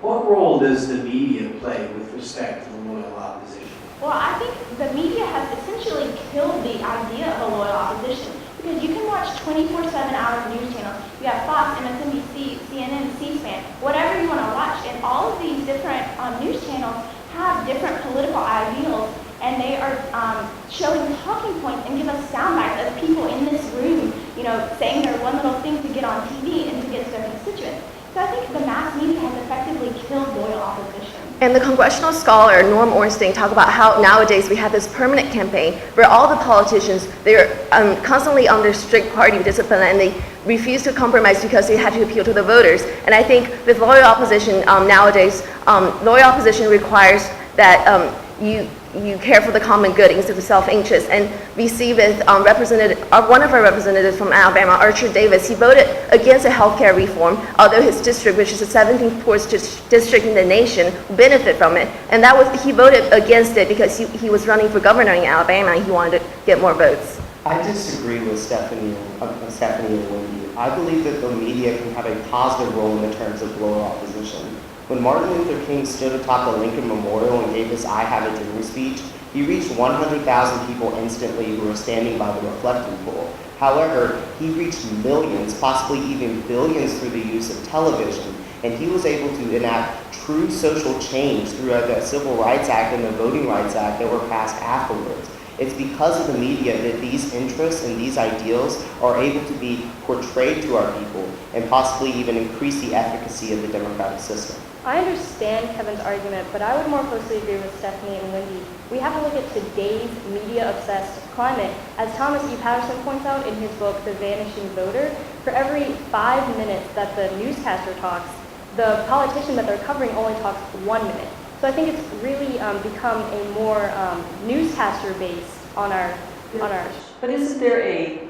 What role does the media play with respect to the loyal opposition? Well, I think the media has essentially killed the idea of a loyal opposition because you can watch 24/7 hours of news channels. You have Fox, MSNBC, CNN, C-SPAN, whatever you want to watch, and all of these different news channels have different political ideals, and they are showing talking points and give us sound bites of people in this room, saying their one little thing to get on TV and to get to their constituents. So I think the mass media has effectively killed loyal opposition. And the congressional scholar Norm Ornstein talked about how nowadays we have this permanent campaign where all the politicians, they're constantly under strict party discipline and they refuse to compromise because they had to appeal to the voters. And I think with loyal opposition nowadays, loyal opposition requires that you care for the common good instead of self-interest. And we see with one of our representatives from Alabama, Archer Davis, he voted against a healthcare reform, although his district, which is the 17th poorest district in the nation, will benefit from it. And he voted against it because he was running for governor in Alabama and he wanted to get more votes. I disagree with Stephanie and Wendy. I believe that the media can have a positive role in the terms of loyal opposition. When Martin Luther King stood atop the Lincoln Memorial and gave his I Have a Dream speech, he reached 100,000 people instantly who were standing by the reflecting pool. However, he reached millions, possibly even billions through the use of television, and he was able to enact true social change through the Civil Rights Act and the Voting Rights Act that were passed afterwards. It's because of the media that these interests and these ideals are able to be portrayed to our people and possibly even increase the efficacy of the democratic system. I understand Kevin's argument, but I would more closely agree with Stephanie and Wendy. We have to look at today's media-obsessed climate. As Thomas E. Patterson points out in his book, The Vanishing Voter, for every 5 minutes that the newscaster talks, the politician that they're covering only talks 1 minute. So I think it's really become a more newscaster base on our. But isn't there a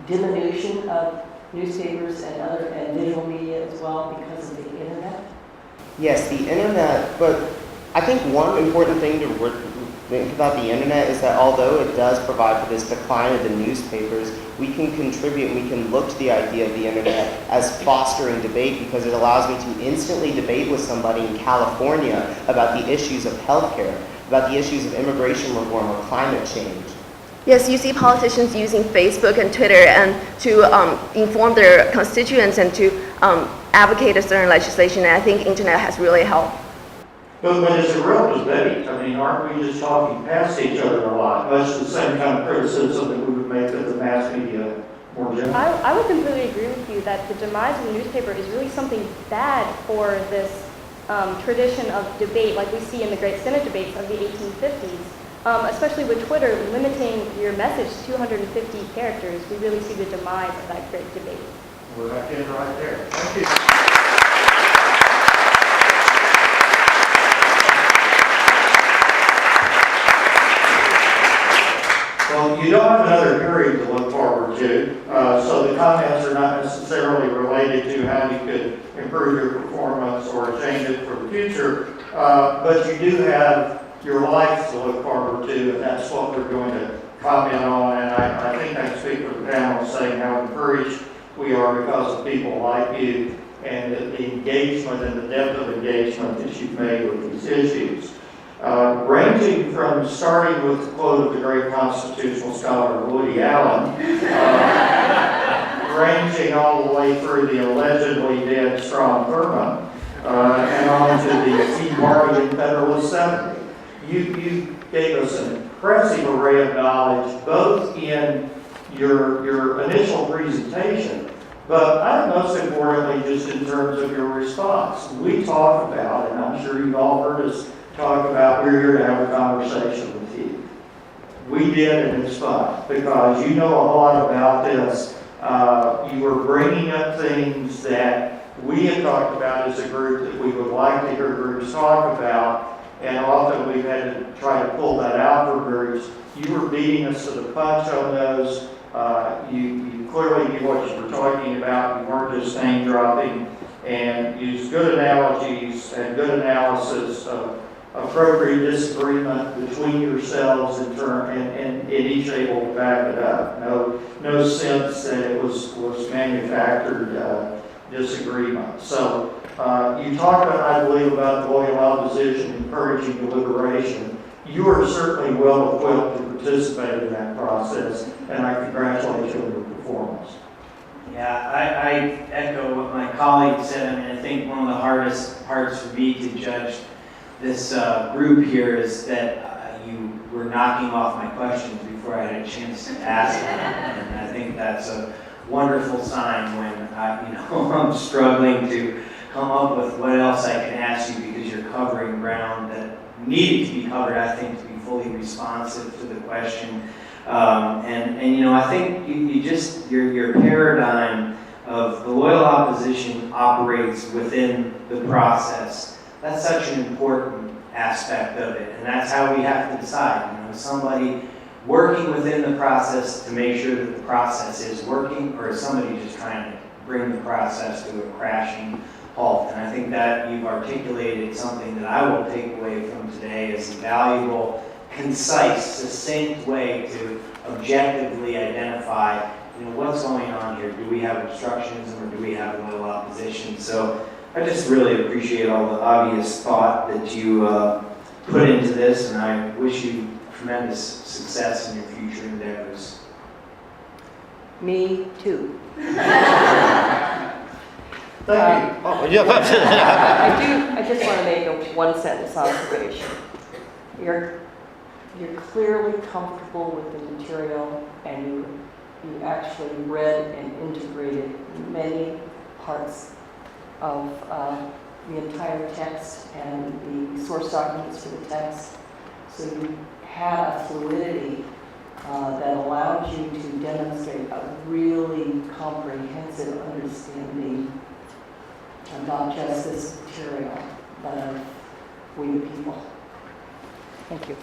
diminution of newspapers and digital media as well because of the internet? Yes, the internet, but I think one important thing to think about the internet is that although it does provide for this decline of the newspapers, we can contribute and we can look to the idea of the internet as fostering debate because it allows me to instantly debate with somebody in California about the issues of healthcare, about the issues of immigration reform or climate change. Yes, you see politicians using Facebook and Twitter and to inform their constituents and to advocate a certain legislation, and I think internet has really helped. But it's a real debate. I mean, aren't we just talking past each other a lot? Much the same kind of criticism that we would make of the mass media more generally. I would completely agree with you that the demise of the newspaper is really something bad for this tradition of debate like we see in the great Senate debates of the 1850s. Especially with Twitter limiting your message to 250 characters, we really see the demise of that great debate. We're back in right there. Thank you. Well, you don't have another period to look forward to, so the comments are not necessarily related to how you could improve your performance or change it for the future, but you do have your life to look forward to, and that's what we're going to comment on. And I think I speak for the panel saying how encouraged we are because of people like you and the engagement and the depth of engagement that you've made with these issues. Ranging from starting with the quote of the great constitutional scholar Woody Allen, ranging all the way through the allegedly dead Strom Thurmond, and on to the Tea Party and Federalist 70. You gave us an impressive array of knowledge, both in your initial presentation, but I think most importantly, just in terms of your response. We talk about, and I'm sure you've all heard us talk about, we're here to have a conversation with you. We did, and it's fun, because you know a lot about this. You were bringing up things that we have talked about as a group that we would like to hear groups talk about. And often we've had to try to pull that out for groups. You were beating us to the punch on those. You clearly knew what you were talking about. You weren't just name dropping, and used good analogies and good analysis of appropriate disagreement between yourselves and each able to back it up. No sense that it was manufactured disagreement. So you talked, I believe, about the loyal opposition encouraging deliberation. You are certainly well equipped to participate in that process, and I congratulate you on your performance. Yeah, I echo what my colleague said. I mean, I think one of the hardest parts for me to judge this group here is that you were knocking off my questions before I had a chance to ask them. And I think that's a wonderful sign when I'm struggling to come up with what else I can ask you because you're covering ground that needed to be covered, I think, to be fully responsive to the question. I think your paradigm of the loyal opposition operates within the process. That's such an important aspect of it, and that's how we have to decide. Somebody working within the process to make sure that the process is working, or is somebody just trying to bring the process to a crashing halt? And I think that you've articulated something that I will take away from today as a valuable, concise, succinct way to objectively identify, what's going on here. Do we have obstructionism or do we have loyal opposition? So I just really appreciate all the obvious thought that you put into this, and I wish you tremendous success in your future endeavors. Me too. Thank you. I just want to make a one-sentence observation. You're clearly comfortable with the material, and you actually read and integrated many parts of the entire text and the source documents for the text. So you had a fluidity that allowed you to demonstrate a really comprehensive understanding of not just this material, but of we the people. Thank you.